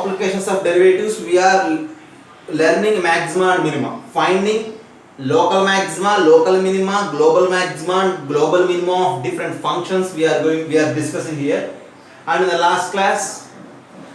applications of derivatives, we are learning maxima and minima, finding local maxima, local minima, global maxima and global minima of different functions we are discussing here. And in the last class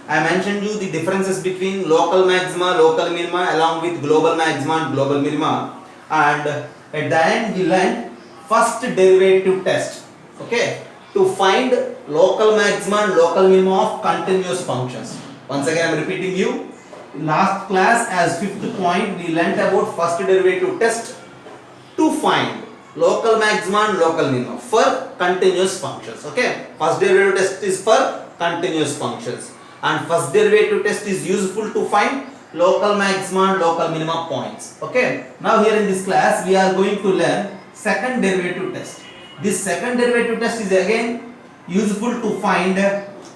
I mentioned you the differences between local maxima, local minima along with global maxima and global minima, and at the end we learned first derivative test, okay, to find local maxima and local minima of continuous functions. Once again I am repeating you, last class as fifth point we learnt about first derivative test to find local maxima and local minima for continuous functions. Okay, first derivative test is for continuous functions and first derivative test is useful to find local maxima and local minima points. Okay, now here in this class we are going to learn second derivative test. This second derivative test is again useful to find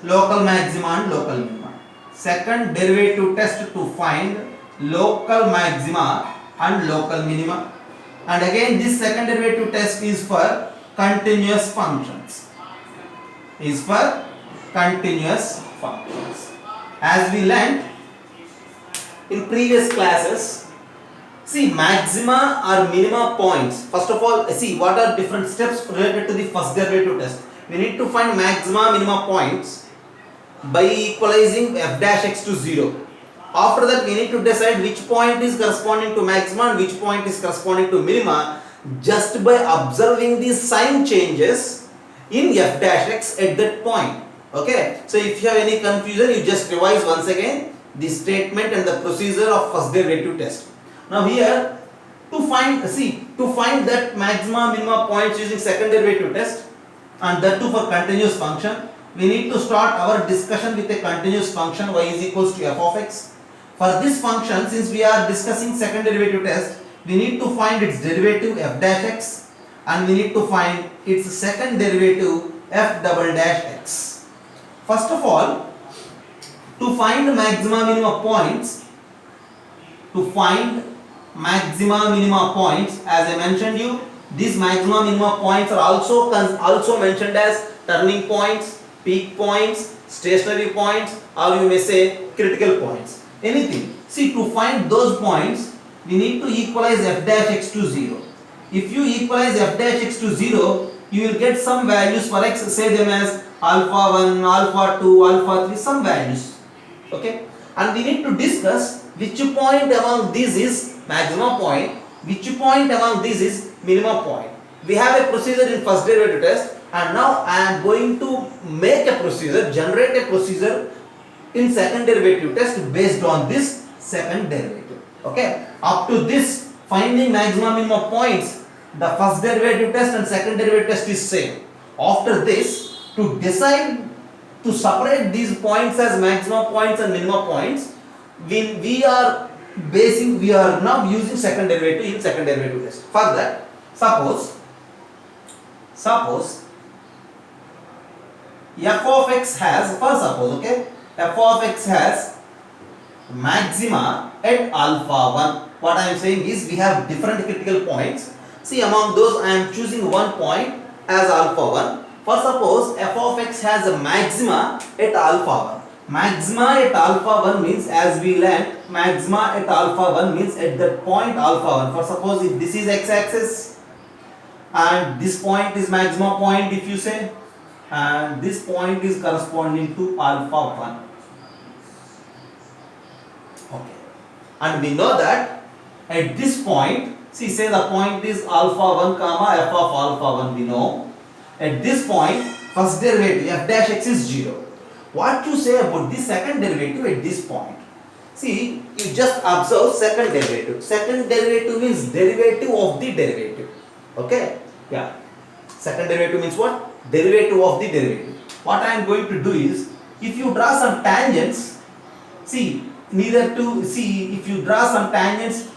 local maxima and local minima. Second derivative test to find local maxima and local minima, and again this second derivative test is for continuous functions, as we learned in previous classes. See, maxima or minima points, first of all see what are different steps related to the first derivative test. We need to find maxima minima points by equalizing f dash x to 0. After that we need to decide which point is corresponding to maxima and which point is corresponding to minima just by observing the sign changes in f dash x at that point. Okay, so if you have any confusion, you just revise once again the statement and the procedure of first derivative test. Now here to find that maxima minima points using second derivative test, and that too for continuous function, we need to start our discussion with a continuous function y is equals to f of x. For this function, since we are discussing second derivative test, we need to find its derivative f dash x and we need to find its second derivative f double dash x. First of all, to find maxima minima points, as I mentioned you, these maxima minima points are also mentioned as turning points, peak points, stationary points, or you may say critical points. Anything. See, to find those points, we need to equalize f dash x to 0. If you equalize f dash x to 0, you will get some values for x, say them as alpha 1, alpha 2, alpha 3, some values. Okay? And we need to discuss which point among these is maxima point, which point among these is minima point. We have a procedure in first derivative test, and now I am going to make a procedure, generate a procedure in second derivative test based on this second derivative. Okay, up to this finding maxima minima points, the first derivative test and second derivative test is same. After this, to decide to separate these points as maxima points and minima points, we are now using second derivative in second derivative test. For that, suppose f of x has, f of x has maxima at alpha 1. What I am saying is we have different critical points. See, among those I am choosing one point as alpha 1. For suppose f of x has a maxima at alpha 1. Maxima at alpha 1 means, as we learnt, maxima at alpha 1 means at that point alpha 1. For suppose if this is x-axis and this point is maxima point, if you say, and this point is corresponding to alpha 1. Okay, and we know that at this point, see, say the point is alpha 1 comma f of alpha 1, we know at this point first derivative f dash x is 0. What you say about the second derivative at this point? See, you just observe second derivative. Second derivative means derivative of the derivative. Okay? Yeah. Second derivative means what? Derivative of the derivative. What I am going to do is, if you draw some tangents, if you draw some tangents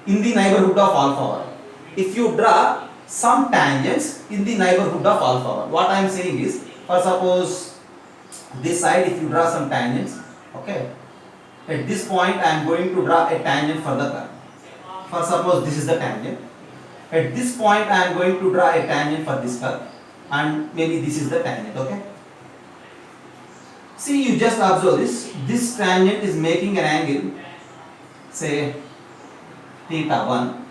in the neighborhood of alpha 1. If you draw some tangents in the neighborhood of alpha 1. What I am saying is, for suppose this side, if you draw some tangents, okay, at this point I am going to draw a tangent for the curve. For suppose this is the tangent. At this point I am going to draw a tangent for this curve, and maybe this is the tangent. Okay, See, you just observe this. This tangent is making an angle, say theta 1,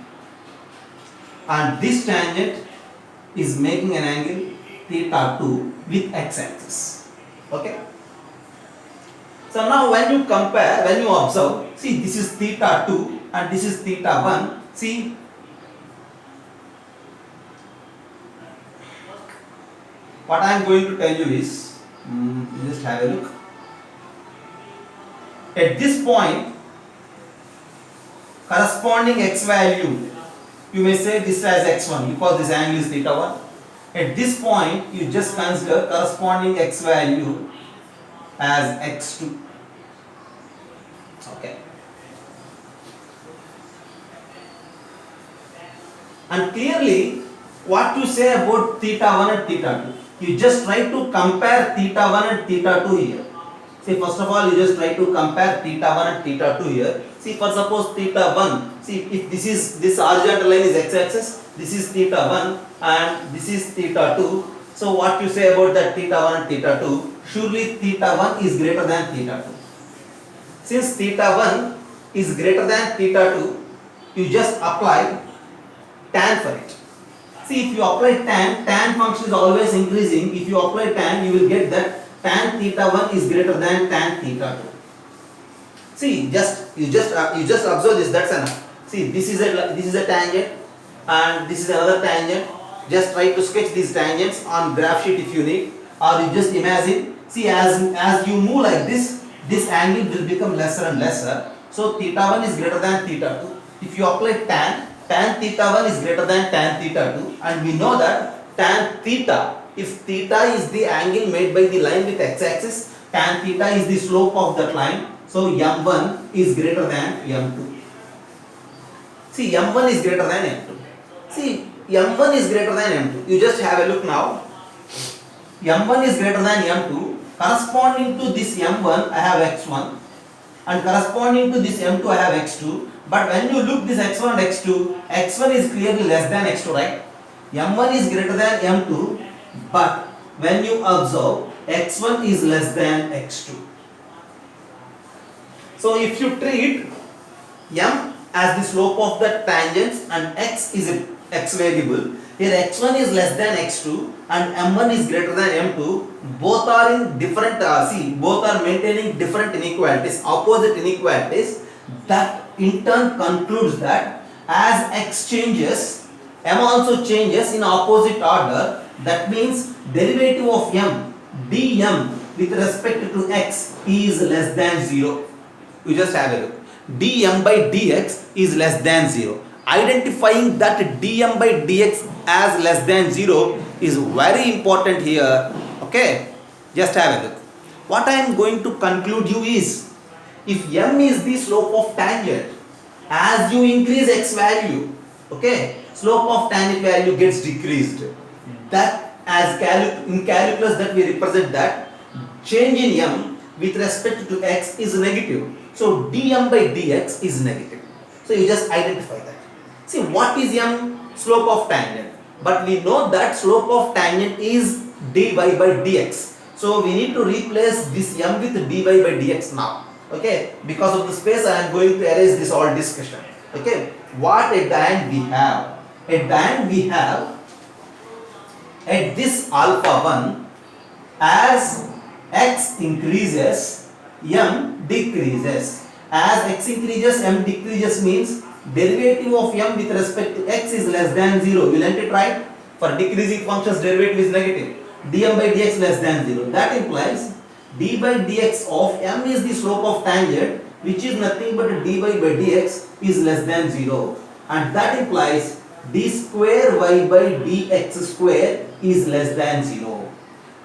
and this tangent is making an angle theta 2 with x-axis. Okay. So now when you compare, when you observe, see this is theta 2 and this is theta 1. See, what I am going to tell you is, just have a look. At this point, corresponding x value, you may say this as x1 because this angle is theta 1. At this point, you just consider corresponding x value as x2. Okay. And clearly, what you say about theta 1 and theta 2, you just try to compare theta 1 and theta 2 here. See, first of all, you just try to compare theta 1 and theta 2 here. See, for suppose theta 1, see if this horizontal line is x-axis, this is theta 1 and this is theta 2. So what you say about that theta 1 and theta 2? Surely theta 1 is greater than theta 2. Since theta 1 is greater than theta 2, you just apply tan for it. See, if you apply tan function is always increasing. If you apply tan, you will get that tan theta 1 is greater than tan theta 2. See, you just observe this. That's enough. See, this is a tangent, and this is another tangent. Just try to sketch these tangents on graph sheet if you need, or you just imagine. See, as you move like this angle will become lesser and lesser. So theta 1 is greater than theta 2. If you apply tan theta 1 is greater than tan theta 2, and we know that tan theta, if theta is the angle made by the line with x-axis, tan theta is the slope of that line. So m1 is greater than m2. See, m1 is greater than m2. See, m1 is greater than m2. You just have a look now. m1 is greater than m2. Corresponding to this m1, I have x1, and corresponding to this m2, I have x2. But when you look this x1 and x2, x1 is clearly less than x2, right? m1 is greater than m2, but when you observe, x1 is less than x2. So if you treat m as the slope of the tangents and x is a x variable, here x1 is less than x2 and m1 is greater than m2, both are in different, both are maintaining different inequalities, opposite inequalities. That in turn concludes that as x changes, m also changes in opposite order. That means derivative of m, dm with respect to x is less than 0. You just have a look. dm by dx is less than 0. Identifying that dm by dx as less than 0 is very important here. Okay, just have a look. What I am going to conclude you is, if m is the slope of tangent, as you increase x value, okay, slope of tangent value gets decreased. That as in calculus that we represent that change in m with respect to x is negative. So dm by dx is negative. So you just identify that. See, what is m? Slope of tangent. But we know that slope of tangent is dy by dx. So we need to replace this m with dy by dx now. Okay, because of the space I am going to erase this all discussion. Okay, what at the end we have? At the end we have, at this alpha 1, as x increases, m decreases. As x increases, m decreases means derivative of m with respect to x is less than 0. You learnt it right? For decreasing functions, derivative is negative. dm by dx less than 0. That implies d by dx of m is the slope of tangent, which is nothing but dy by dx is less than 0. And that implies d square y by dx square is less than 0.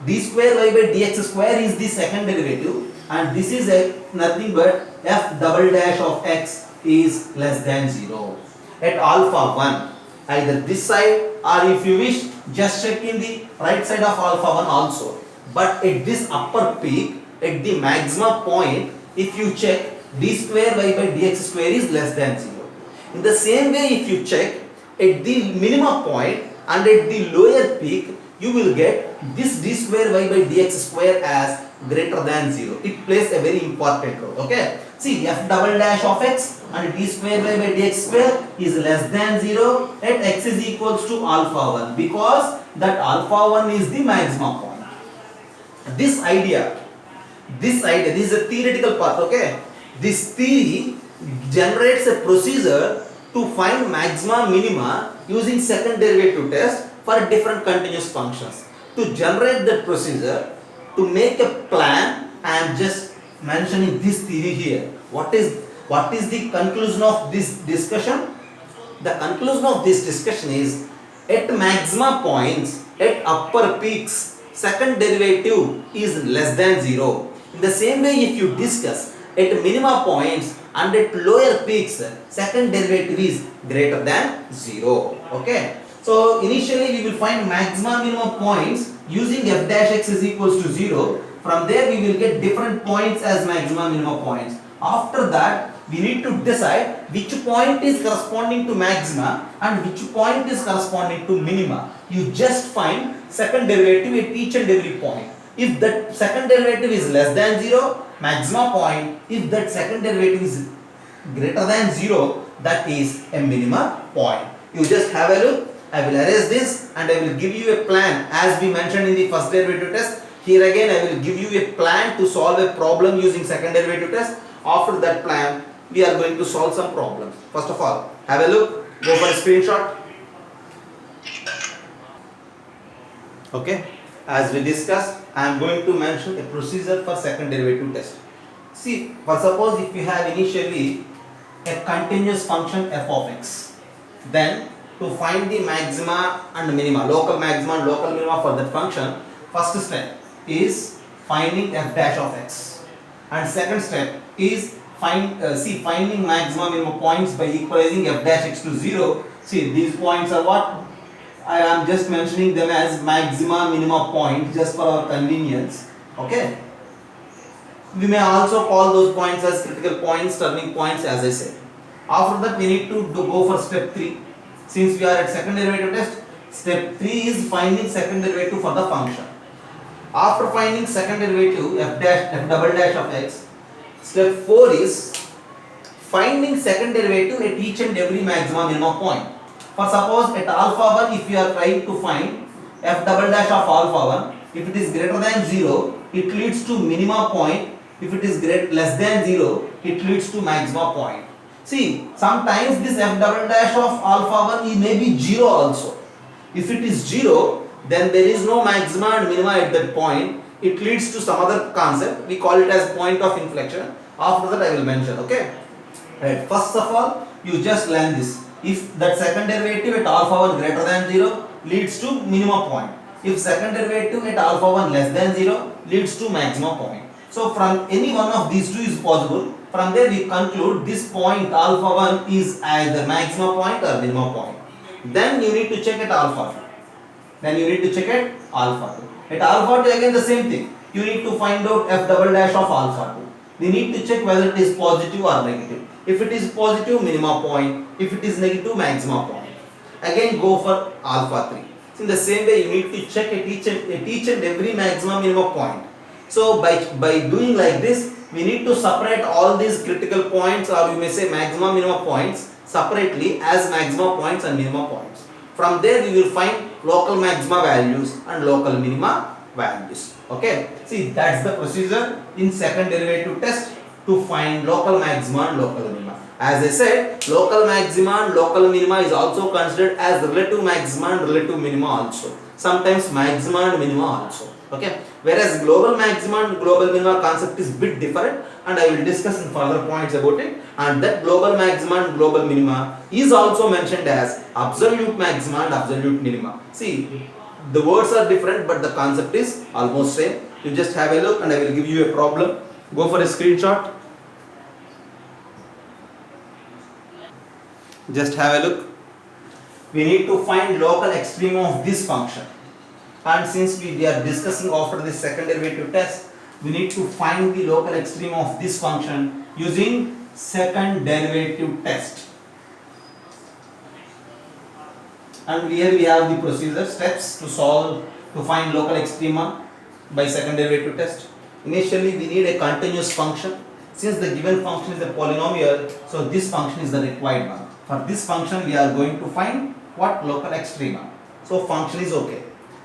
d square y by dx square is the second derivative, and this is nothing but f double dash of x is less than 0. At alpha 1, either this side, or if you wish, just check in the right side of alpha 1 also. But at this upper peak, at the maximum point, if you check, d square y by dx square is less than 0. In the same way, if you check at the minimum point and at the lower peak, you will get this d square y by dx square as greater than 0. It plays a very important role. Okay. See, f double dash of x and d square by dx square is less than 0 at x is equals to alpha 1, because that alpha 1 is the maximum point. This idea, this is a theoretical part. Okay. This theory generates a procedure to find maxima minima using second derivative test for different continuous functions. To generate that procedure, to make a plan, I am just mentioning this theory here. What is the conclusion of this discussion? The conclusion of this discussion is, at maxima points, at upper peaks, second derivative is less than 0. In the same way, if you discuss at minima points and at lower peaks, second derivative is greater than 0. Okay. So initially we will find maxima minimum points using f dash x is equals to 0. From there we will get different points as maxima minimum points. After that we need to decide which point is corresponding to maxima and which point is corresponding to minima. You just find second derivative at each and every point. If that second derivative is less than 0, maxima point. If that second derivative is greater than 0, that is a minima point. You just have a look. I will erase this and I will give you a plan as we mentioned in the first derivative test. Here again I will give you a plan to solve a problem using second derivative test. After that plan, we are going to solve some problems. First of all, have a look, go for a screenshot. Okay, as we discussed, I am going to mention a procedure for second derivative test. See, for suppose if you have initially a continuous function f of x, then to find the maxima and minima, local maxima and local minima for that function, first step is finding f dash of x, and second step is finding maxima minima points by equalizing f dash x to 0. See, these points are what? I am just mentioning them as maxima minima point just for our convenience. Okay. We may also call those points as critical points, turning points, as I said. After that we need to go for step 3. Since we are at second derivative test, step 3 is finding second derivative for the function. After finding second derivative f double dash of x, step 4 is finding second derivative at each and every maxima minima point. For suppose at alpha 1, if you are trying to find f double dash of alpha 1, if it is greater than 0, it leads to minima point. If it is less than 0, it leads to maxima point. See, sometimes this f double dash of alpha 1 may be 0 also. If it is 0, then there is no maxima and minima at that point. It leads to some other concept. We call it as point of inflection. After that I will mention. Okay. Right. First of all, you just learn this. If that second derivative at alpha 1 greater than 0 leads to minima point. If second derivative at alpha 1 less than 0 leads to maxima point. So from any one of these two is possible. From there we conclude this point alpha 1 is either maxima point or minima point. Then you need to check at alpha 2. At alpha 2 again the same thing. You need to find out f double dash of alpha 2. We need to check whether it is positive or negative. If it is positive, minima point. If it is negative, maxima point. Again go for alpha 3. So in the same way you need to check at each and every maxima minima point. So by doing like this, we need to separate all these critical points, or you may say maxima minima points, separately as maxima points and minima points. From there we will find local maxima values and local minima values. Okay. See, that's the procedure in second derivative test to find local maxima and local minima. As I said, local maxima and local minima is also considered as relative maxima and relative minima also. Sometimes maxima and minima also. Okay. Whereas global maxima and global minima concept is bit different, and I will discuss in further points about it. And that global maxima and global minima is also mentioned as absolute maxima and absolute minima. See, the words are different, but the concept is almost same. You just have a look and I will give you a problem. Go for a screenshot. Just have a look. We need to find local extreme of this function. And since we are discussing after the second derivative test, we need to find the local extreme of this function using second derivative test. And here we have the procedure steps to find local extrema by second derivative test. Initially we need a continuous function. Since the given function is a polynomial, so this function is the required one. For this function we are going to find what? Local extrema. So function is okay.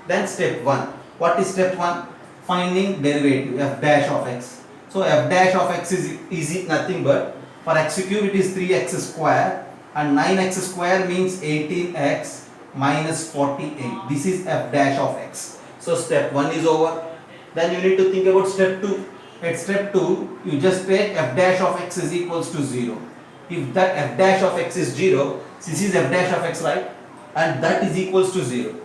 Then step 1. What is step 1? Finding derivative f dash of x. So f dash of x is nothing but, for x cube it is 3x square, and 9x square means 18x minus 48. This is f dash of x. So step 1 is over. Then you need to think about step 2. At step 2, you just take f dash of x is equals to 0. If that f dash of x is 0, this is f dash of x, right? And that is equals to 0.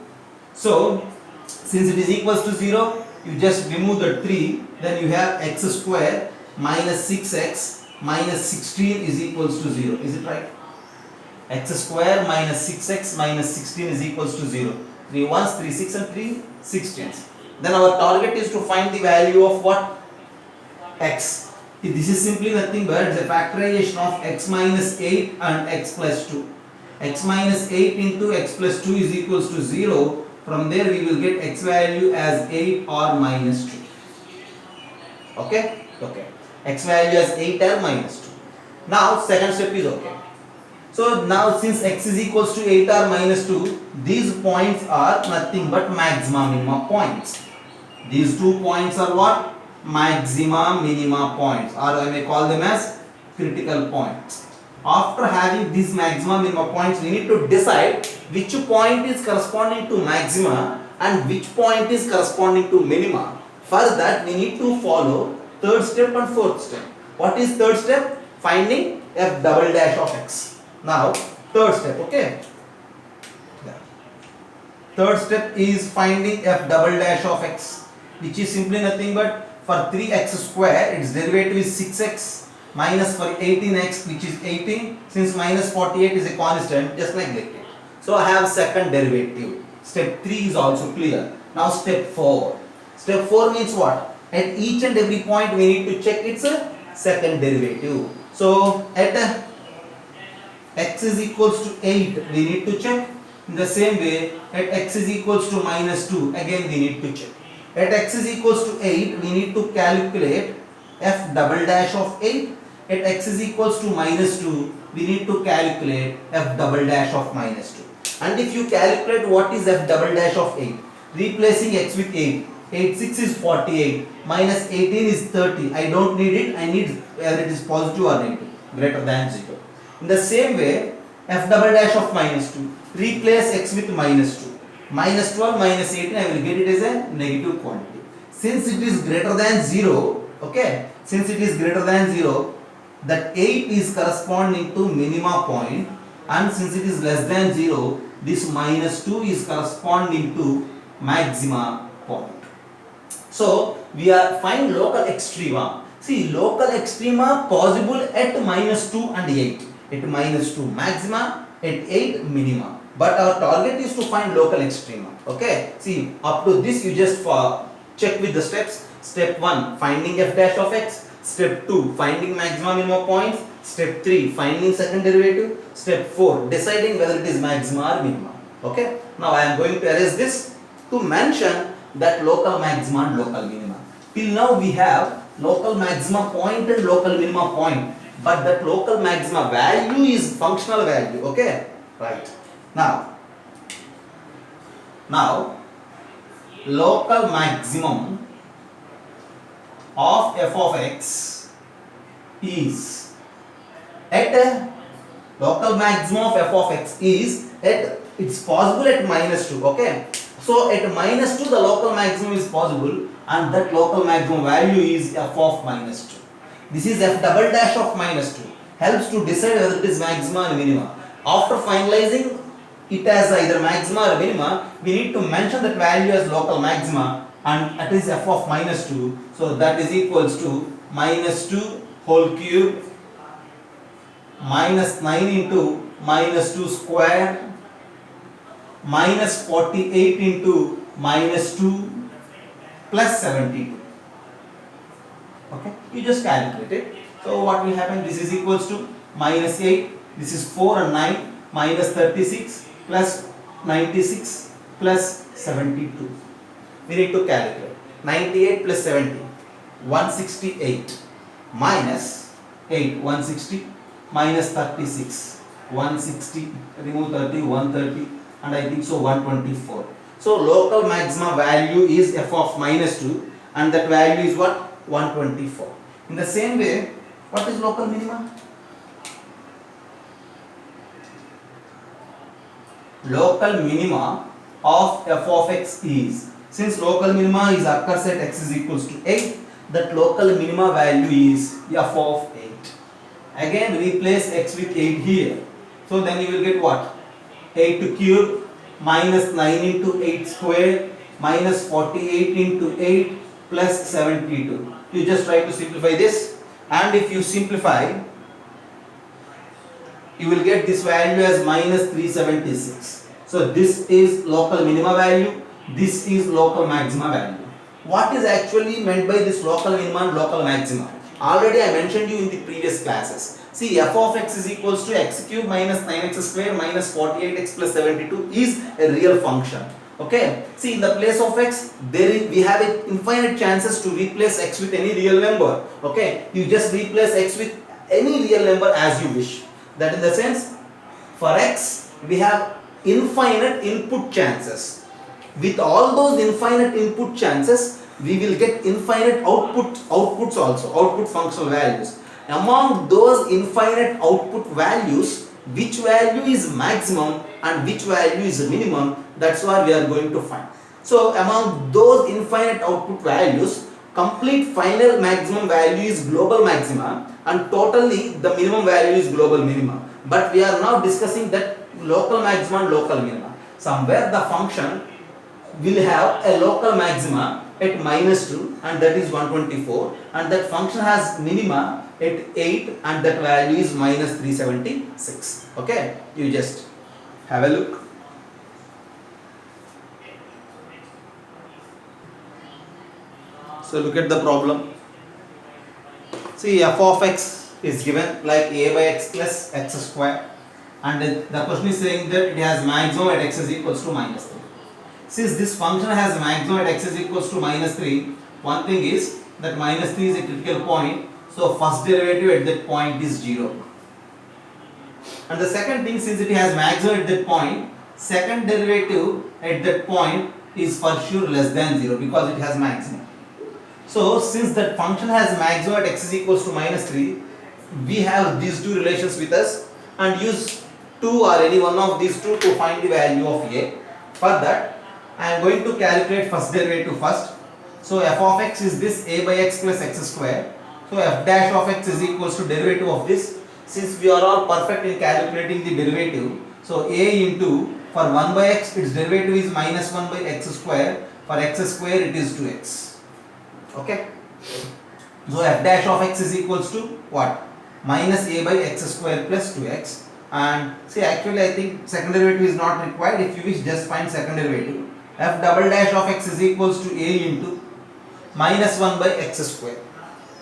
So, since it is equals to 0, you just remove the 3, then you have x square minus 6x minus 16 is equals to 0. Is it right? X square minus 6x minus 16 is equals to 0. 3 ones, 3 6 and 3 16s. Then our target is to find the value of what? X. This is simply nothing but it's a factorization of x minus 8 and x plus 2. X minus 8 into x plus 2 is equals to 0. From there we will get x value as 8 or minus 2. Okay? Okay. X value as 8 or minus 2. Now second step is okay. So now since x is equals to 8 or minus 2, these points are nothing but maxima minima points. These 2 points are what? Maxima minima points, or I may call them as critical points. After having these maxima minima points, we need to decide which point is corresponding to maxima and which point is corresponding to minima. For that we need to follow third step and fourth step. What is third step? Finding f double dash of x. Now third step, okay? Third step is finding f double dash of x, which is simply nothing but, for 3x square its derivative is 6x, minus for 18x which is 18, since minus 48 is a constant, just neglect it. So I have second derivative. Step 3 is also clear. Now step 4. Step 4 means what? At each and every point we need to check its second derivative. So at x is equals to 8 we need to check. In the same way, at x is equals to minus 2 again we need to check. At x is equals to 8 we need to calculate f double dash of 8. At x is equals to minus 2 we need to calculate f double dash of minus 2. And if you calculate what is f double dash of 8, replacing x with 8, 8 6 is 48, minus 18 is 30. I don't need it, I need whether it is positive or negative, greater than 0. In the same way, f double dash of minus 2, replace x with minus 2. Minus 12 minus 18, I will get it as a negative quantity. Since it is greater than 0, okay, since it is greater than 0, that 8 is corresponding to minima point, and since it is less than 0, this minus 2 is corresponding to maxima point. So we are find local extrema. See, local extrema possible at minus 2 and 8. At minus 2 maxima, at 8 minima. But our target is to find local extrema. Okay. See, up to this you just check with the steps. Step 1, finding f dash of x. Step 2, finding maxima minima points. Step 3, finding second derivative. Step 4, deciding whether it is maxima or minima. Okay. Now I am going to erase this to mention that local maxima and local minima. Till now we have local maxima point and local minima point, but that local maxima value is functional value. Okay. Right. Now local maximum of f of x is at local maximum of f of x is at, it's possible at minus 2. Okay, so at minus 2 the local maximum is possible, and that local maximum value is f of minus 2. This is f double dash of minus 2, helps to decide whether it is maxima or minima. After finalizing it as either maxima or minima, we need to mention that value as local maxima, and that is f of minus 2. So that is equals to minus 2 whole cube minus 9 into minus 2 square minus 48 into minus 2 plus 72. Okay, you just calculate it. So what will happen? This is equals to minus 8, this is 4 and 9, minus 36 plus 96 plus 72. We need to calculate 98 plus 70. 168 minus 8, 160 minus 36, 160, remove 30, 130, and I think so 124. So local maxima value is f of minus 2 and that value is what? 124. In the same way, what is local minima? Local minima of f of x is, since local minima is occurs at x is equals to 8, that local minima value is f of 8. Again replace x with 8 here. So then you will get what? 8 cube minus 9 into 8 square minus 48 into 8 plus 72. You just try to simplify this, and if you simplify, you will get this value as minus 376. So this is local minima value, this is local maxima value. What is actually meant by this local minima and local maxima? Already I mentioned you in the previous classes. See, f of x is equals to x cube minus 9x square minus 48x plus 72 is a real function. Okay. See, in the place of x, we have infinite chances to replace x with any real number. Okay. You just replace x with any real number as you wish. That in the sense, for x, we have infinite input chances. With all those infinite input chances, we will get infinite outputs also, output functional values. Among those infinite output values, which value is maximum and which value is minimum, that's what we are going to find. So among those infinite output values, complete final maximum value is global maxima and totally the minimum value is global minima. But we are now discussing that local maxima and local minima. Somewhere the function will have a local maxima at minus 2 and that is 124, and that function has minima at 8 and that value is minus 376. Okay, you just have a look. So look at the problem. See, f of x is given like a by x plus x square, and the question is saying that it has maximum at x is equals to minus 3. Since this function has maximum at x is equals to minus 3, one thing is that minus 3 is a critical point, so first derivative at that point is 0. And the second thing, since it has maximum at that point, second derivative at that point is for sure less than 0 because it has maximum. So since that function has maximum at x is equals to minus 3, we have these two relations with us and use 2 or any one of these two to find the value of a. For that, I am going to calculate first derivative first. So f of x is this a by x plus x square. So f dash of x is equals to derivative of this. Since we are all perfect in calculating the derivative, so a into, for 1 by x its derivative is minus 1 by x square, for x square it is 2x. Okay. So f dash of x is equals to what? Minus a by x square plus 2x. And see, actually I think second derivative is not required. If you wish, just find second derivative. F double dash of x is equals to a into minus 1 by x square.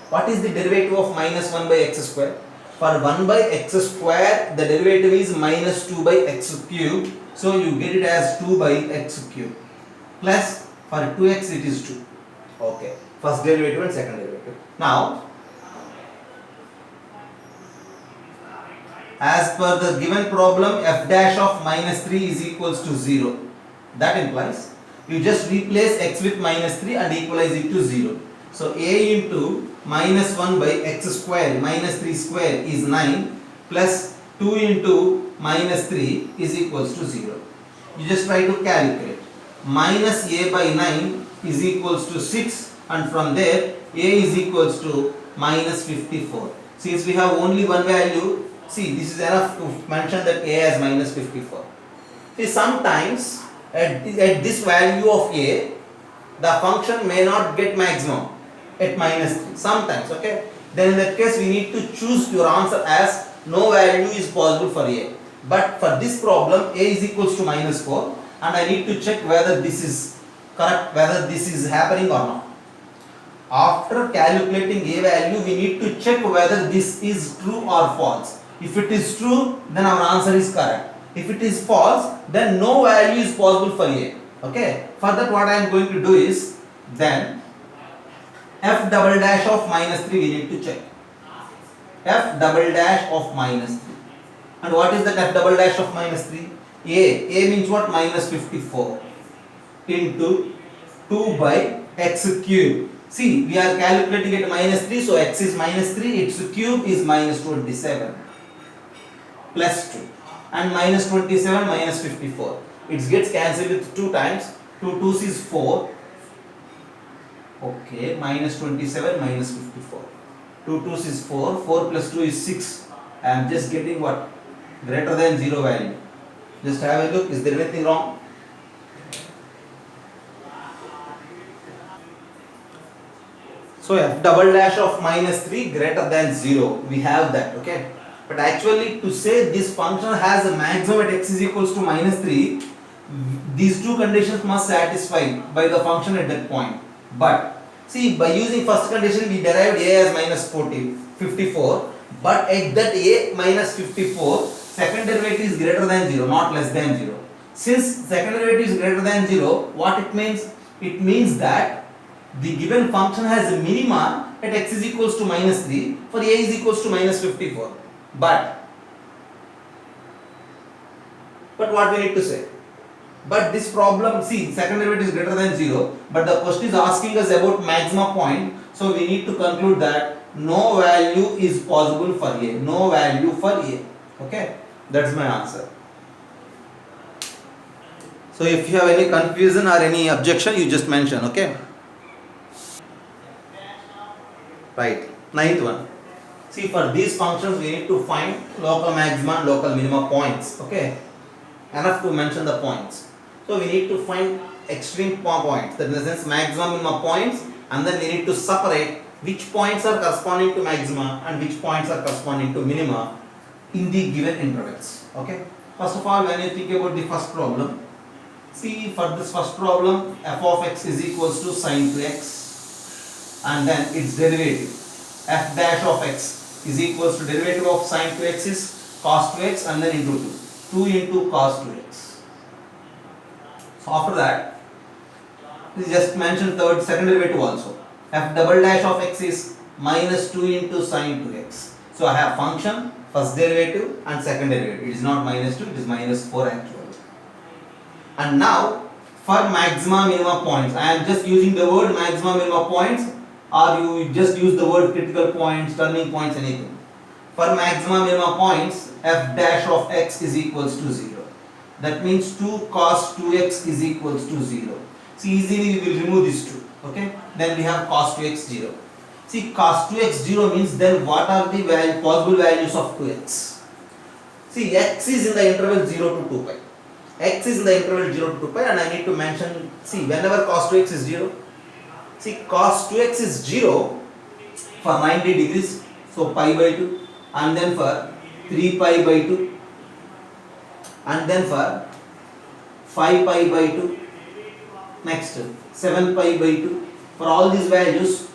What is the derivative of minus 1 by x square? For 1 by x square, the derivative is minus 2 by x cube. So you get it as 2 by x cube. Plus for 2x it is 2. Okay. First derivative and second derivative. Now, as per the given problem, f dash of minus 3 is equals to 0. That implies you just replace x with minus 3 and equalize it to 0. So a into minus 1 by x square minus 3 square is 9 plus 2 into minus 3 is equals to 0. You just try to calculate. Minus a by 9 is equals to 6, and from there a is equals to minus 54. Since we have only one value, see, this is enough to mention that a as minus 54. See, sometimes at this value of a, the function may not get maximum at minus 3. Sometimes, okay. Then in that case, we need to choose your answer as no value is possible for a. But for this problem, a is equals to minus 4, and I need to check whether this is correct, whether this is happening or not. After calculating a value, we need to check whether this is true or false. If it is true, then our answer is correct. If it is false, then no value is possible for a. Okay. For that, what I am going to do is, then f double dash of minus 3 we need to check. F double dash of minus 3. And what is that f double dash of minus 3? A means what? Minus 54 into 2 by x cube. See, we are calculating it minus 3, so x is minus 3, its cube is minus 27 plus 2. And minus 27 minus 54. It gets cancelled with 2 times. 2 2s is 4. Okay, minus 27 minus 54. 2 2s is 4. 4 plus 2 is 6. I am just getting what? Greater than 0 value. Just have a look. Is there anything wrong? So f double dash of minus 3 greater than 0. We have that. Okay. But actually to say this function has a maximum at x is equals to minus 3, these two conditions must satisfy by the function at that point. But see, by using first condition we derived a as minus 54, but at that a minus 54, second derivative is greater than 0, not less than 0. Since second derivative is greater than 0, what it means? It means that the given function has a minima at x is equals to minus 3 for a is equals to minus 54. But what we need to say? But this problem, see, second derivative is greater than 0, but the question is asking us about maxima point, so we need to conclude that no value is possible for a, no value for a. Okay, that's my answer. So if you have any confusion or any objection, you just mention. Okay, right. Ninth one. See, for these functions we need to find local maxima and local minima points. Okay, enough to mention the points. So we need to find extreme points, that in the sense maximum minima points, and then we need to separate which points are corresponding to maxima and which points are corresponding to minima in the given intervals. Okay. First of all, when you think about the first problem, see, for this first problem, f of x is equals to sine 2x, and then its derivative f dash of x is equals to derivative of sine 2x is cos 2x, and then into 2 into cos 2x. So after that, we just mentioned second derivative also. F double dash of x is minus 2 into sine 2x. So I have function, first derivative and second derivative. It is not minus 2, it is minus 4 actually. And now for maxima minima points, I am just using the word maxima minima points, or you just use the word critical points, turning points, anything. For maxima minima points, f dash of x is equals to 0. That means 2 cos 2x is equals to 0. See, easily we will remove these two. Okay, then we have cos 2x 0. See, cos 2x 0 means then what are the possible values of 2x? See, x is in the interval 0 to 2 pi. X is in the interval 0 to 2 pi, and I need to mention, see, whenever cos 2x is 0, see, cos 2x is 0 for 90 degrees, so pi by 2, and then for 3 pi by 2, and then for 5 pi by 2, next 7 pi by 2. For all these values,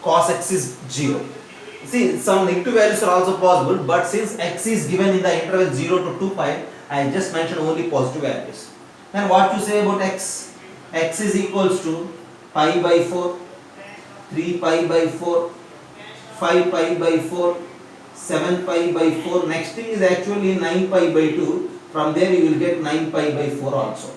cos x is 0. See, some negative values are also possible, but since x is given in the interval 0 to 2 pi, I just mentioned only positive values. Then what you say about x? X is equals to pi by 4, 3 pi by 4, 5 pi by 4, 7 pi by 4. Next thing is actually 9 pi by 2. From there you will get 9 pi by 4 also.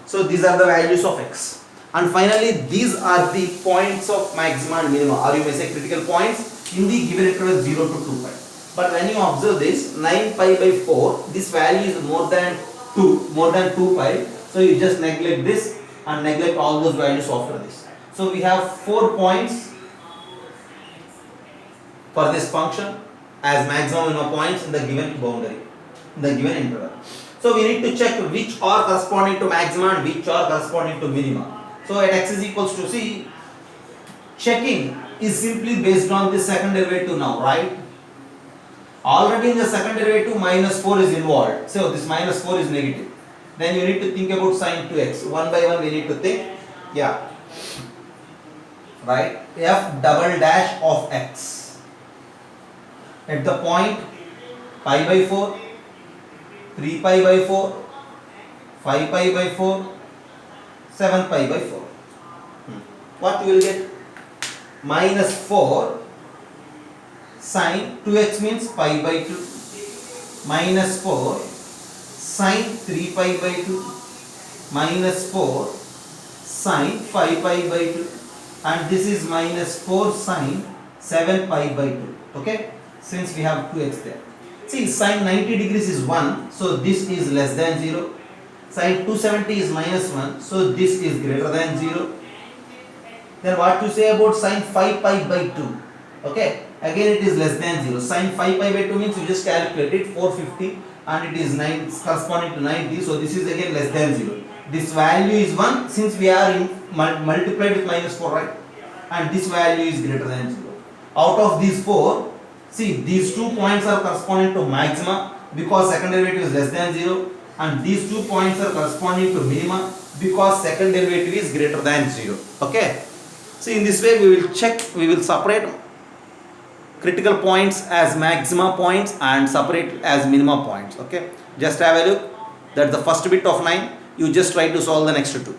So these are the values of x. And finally, these are the points of maxima and minima, or you may say critical points in the given interval 0 to 2 pi. But when you observe this, 9 pi by 4, this value is more than 2 pi. So you just neglect this and neglect all those values after this. So we have 4 points for this function as maximum minimum points in the given boundary, in the given interval. So we need to check which are corresponding to maxima and which are corresponding to minima. So at x is equals to, see, checking is simply based on the second derivative now, right? Already in the second derivative minus 4 is involved. So this minus 4 is negative. Then you need to think about sine 2x. One by one we need to think. Yeah. Right? F double dash of x. At the point pi by 4, 3 pi by 4, 5 pi by 4, 7 pi by 4. What you will get? minus 4 sine 2x means pi by 2 minus 4 sine 3 pi by 2 minus 4 sine 5 pi by 2 and this is minus 4 sine 7 pi by 2. Okay, since we have 2x there. See, sine 90 degrees is 1, so this is less than 0. Sine 270 is minus 1, so this is greater than 0. Then what to say about sine 5 pi by 2? Okay, again it is less than 0. Sine 5 pi by 2 means you just calculate it 450 and it is 9 corresponding to 90, so this is again less than 0. This value is 1 since we are in multiplied with minus 4, right? And this value is greater than 0. Out of these 4, see, these 2 points are corresponding to maxima because second derivative is less than 0, and these 2 points are corresponding to minima because second derivative is greater than 0. Okay, so in this way we will separate critical points as maxima points and separate as minima points. Okay, just have a look. That's the first bit of 9. You just try to solve the next two.